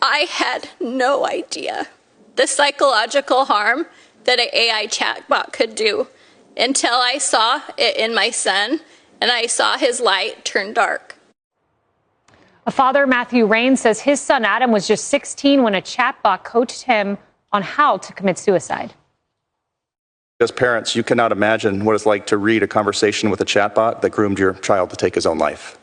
I had no idea the psychological harm that an AI chatbot could do until I saw it in my son and I saw his light turn dark. A father, Matthew Rain, says his son Adam was just 16 when a chatbot coached him on how to commit suicide. As parents, you cannot imagine what it's like to read a conversation with a chatbot that groomed your child to take his own life.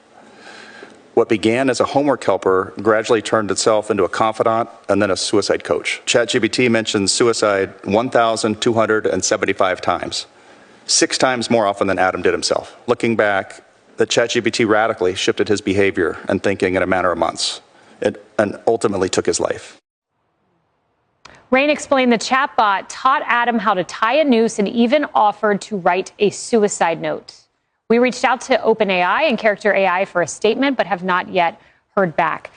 What began as a homework helper gradually turned itself into a confidant and then a suicide coach. ChatGPT mentions suicide 1,275 times, 6 times more often than Adam did himself. Looking back, that ChatGPT radically shifted his behavior and thinking in a matter of months, and ultimately took his life. Rain explained the chatbot taught Adam how to tie a noose and even offered to write a suicide note. We reached out to OpenAI and Character AI for a statement, but have not yet heard back.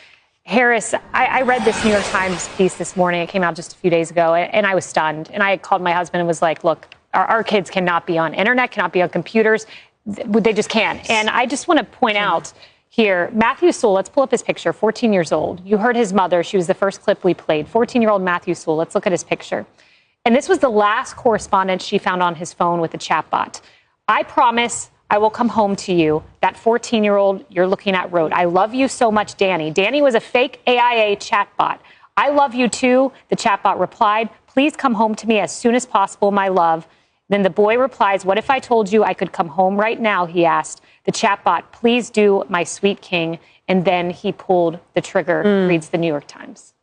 Harris, I read this New York Times piece this morning. It came out just a few days ago, and I was stunned. And I called my husband and was like, look, our kids cannot be on internet, cannot be on computers. They just can't. And I just want to point out here, Matthew Sewell, let's pull up his picture, 14 years old. You heard his mother. She was the first clip we played. 14-year-old Matthew Sewell. Let's look at his picture. And this was the last correspondence she found on his phone with the chatbot. I promise I will come home to you. That 14-year-old you're looking at wrote, I love you so much, Danny. Danny was a fake AIA chatbot. I love you too. The chatbot replied, please come home to me as soon as possible, my love. Then the boy replies, what if I told you I could come home right now, he asked. The chatbot, please do, my sweet king. And then he pulled the trigger, reads the New York Times.